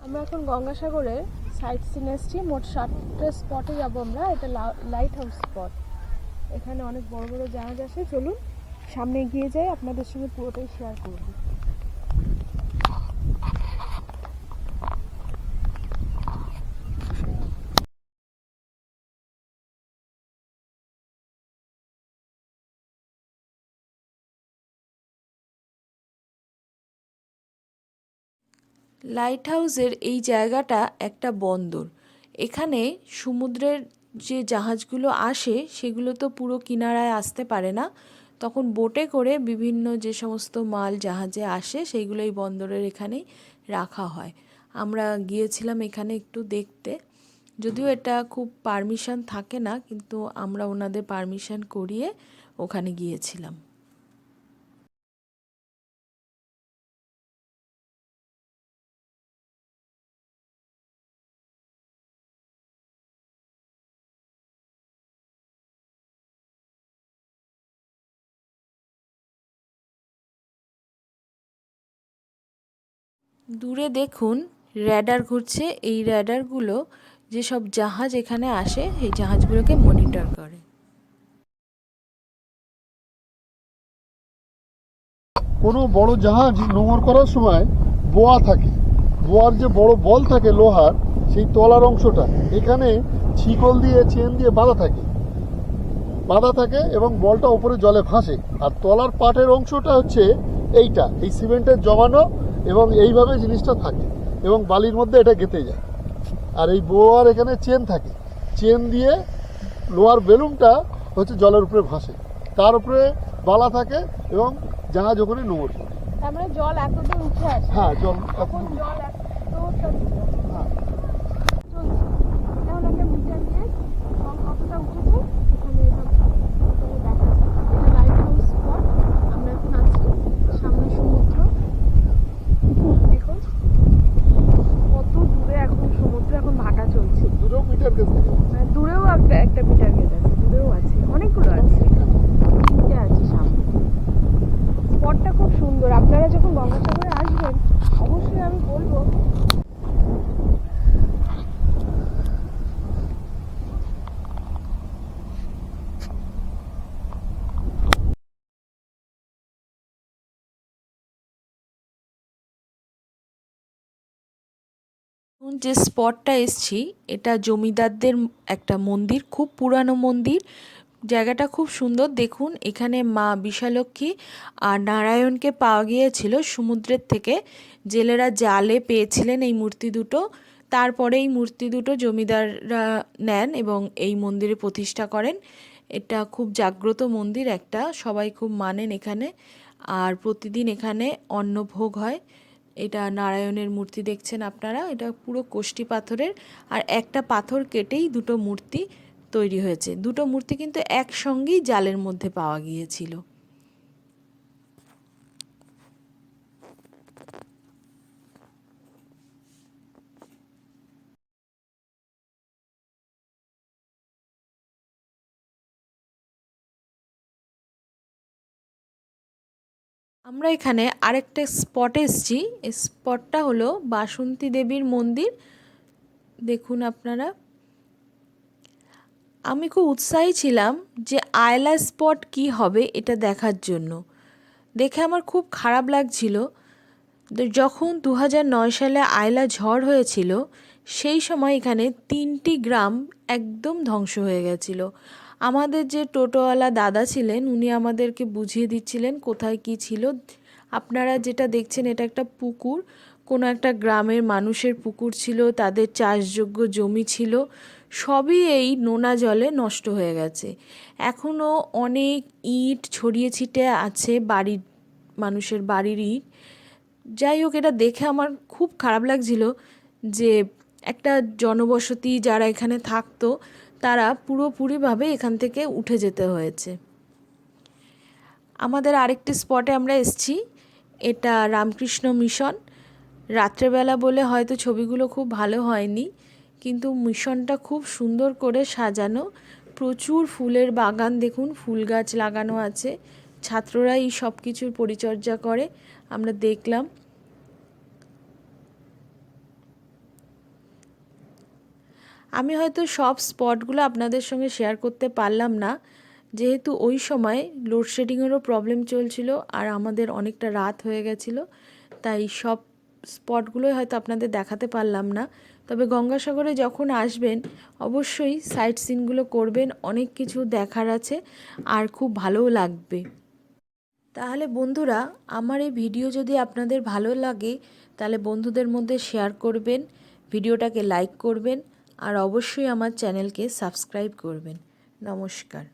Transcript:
আমরা এখন গঙ্গাসাগরে site scene এসেছি। মোট 7টা স্পটে যাবো আমরা। এটা লাইট হাউস স্পট। এখানে অনেক বড় বড় জাহাজ আসে। চলুন সামনে এগিয়ে যাই, আপনাদের সঙ্গে পুরোটাই শেয়ার করব। লাইট হাউসের এই জায়গাটা একটা বন্দর। এখানে সমুদ্রের যে জাহাজগুলো আসে সেগুলো তো পুরো কিনারায় আসতে পারে না, তখন বোটে করে বিভিন্ন যে সমস্ত মাল জাহাজে আসে সেইগুলো এই বন্দরের এখানেই রাখা হয়। আমরা গিয়েছিলাম এখানে একটু দেখতে, যদিও এটা খুব পারমিশন থাকে না, কিন্তু আমরা ওনাদের পারমিশন করিয়ে ওখানে গিয়েছিলাম। দূরে দেখুন র্যাডার ঘুরছে। এই র্যাডারগুলো যেসব জাহাজ এখানে আসে সেই জাহাজগুলোকে মনিটর করে। কোনো বড় জাহাজ নোঙর করার সময় বোয়া থাকে, বোয়ার যে বড় বল থাকে লোহার, সেই তলার অংশটা এখানে শিকল দিয়ে চেন দিয়ে বাঁধা থাকে এবং বলটা উপরে জলে ভাসে। আর তলার পাটের অংশটা হচ্ছে এইটা, এই সিমেন্টের জমানো, এবং এইভাবে জিনিসটা থাকে এবং বালির মধ্যে এটা গেঁথে যায়। আর এই বোয়ার এখানে চেন থাকে, চেন দিয়ে লোহার বেলুনটা হচ্ছে জলের উপরে ভাসে, তার উপরে বালা থাকে এবং জাহাজ ওখানে নোঙর করে। তার মানে জল এতদূর উঠে আসে। হ্যাঁ, জল এখন জল এতটা হ্যাঁ। চলছে। এটা হলো একটা মিটার গেজ। জল কতটা উঠেছে এখানে এখানে দেখা যায়। এটা লাইট হাউস স্পট। আমরা এখন আছি সামনে সমুদ্র। দেখুন কত দূরে এখন সমুদ্র, এখন ভাটা চলছে। দূরেও মিটার গেজ থাকে, মানে দূরেও একটা মিটার গেজ আছে, দূরেও আছে, অনেকগুলো আছে, তিনটে আছে সামনে। স্পটটা খুব সুন্দর। আপনারা যখন গঙ্গাসাগরে আসবেন অবশ্যই আমি বলবো যে স্পটটা এসছি এটা জমিদারদের একটা মন্দির, খুব পুরানো মন্দির। জায়গাটা খুব সুন্দর। দেখুন এখানে মা বিশালক্ষী আর নারায়ণকে পাওয়া গিয়েছিল সমুদ্রের থেকে। জেলেরা জালে পেয়েছিলেন এই মূর্তি দুটো। তারপরে এই মূর্তি দুটো জমিদাররা নেন এবং এই মন্দিরে প্রতিষ্ঠা করেন। এটা খুব জাগ্রত মন্দির একটা, সবাই খুব মানেন এখানে। আর প্রতিদিন এখানে অন্নভোগ হয়। এটা নারায়ণের মূর্তি দেখছেন আপনারা, এটা পুরো কোষ্টি পাথরের। আর একটা পাথর কেটেই দুটো মূর্তি তৈরি হয়েছে। দুটো মূর্তি কিন্তু একসঙ্গেই জালের মধ্যে পাওয়া গিয়েছিল। আমরা এখানে আরেকটা স্পটে এসেছি। এই স্পটটা হলো বাসন্তী দেবীর মন্দির। দেখুন আপনারা, আমি খুব উৎসাহী ছিলাম যে আয়লা স্পট কি হবে এটা দেখার জন্য। দেখে আমার খুব খারাপ লাগছিল। যখন 2009 সালে আয়লা ঝড় হয়েছিল সেই সময় এখানে 3টি গ্রাম একদম ধ্বংস হয়ে গেছিল। আমাদের যে টোটোওয়ালা দাদা ছিলেন উনি আমাদেরকে বুঝিয়ে দিচ্ছিলেন কোথায় কি ছিল। আপনারা যেটা দেখছেন এটা একটা পুকুর, কোনো একটা গ্রামের মানুষের পুকুর ছিল, তাদের চাষযোগ্য জমি ছিল, সবই এই নোনা জলে নষ্ট হয়ে গেছে। এখনও অনেক ইট ছড়িয়ে ছিটিয়ে আছে, বাড়ির মানুষের বাড়ির ইট। যাই হোক, এটা দেখে আমার খুব খারাপ লাগছিল যে একটা জনবসতি যারা এখানে থাকতো তারা পুরোপুরিভাবে এখান থেকে উঠে যেতে হয়েছে। আমাদের আরেকটি স্পটে আমরা এসেছি, এটা রামকৃষ্ণ মিশন। রাত্রেবেলা বলে হয়তো ছবিগুলো খুব ভালো হয়নি, কিন্তু মিশনটা খুব সুন্দর করে সাজানো। প্রচুর ফুলের বাগান, দেখুন ফুল গাছ লাগানো আছে। ছাত্ররা এই সব কিছুর পরিচর্যা করে, আমরা দেখলাম। আমি হয়তো সব স্পটগুলো আপনাদের সঙ্গে শেয়ার করতে পারলাম না, যেহেতু ওই সময় লোডশেডিংয়েরও প্রবলেম চলছিল আর আমাদের অনেকটা রাত হয়ে গেছিলো, তাই সব স্পটগুলোই হয়তো আপনাদের দেখাতে পারলাম না। তবে গঙ্গাসাগরে যখন আসবেন অবশ্যই সাইট সিনগুলো করবেন, অনেক কিছু দেখার আছে আর খুব ভালোও লাগবে। তাহলে বন্ধুরা, আমার এই ভিডিও যদি আপনাদের ভালো লাগে তাহলে বন্ধুদের মধ্যে শেয়ার করবেন, ভিডিওটাকে লাইক করবেন আর অবশ্যই আমার চ্যানেলকে সাবস্ক্রাইব করবেন। নমস্কার।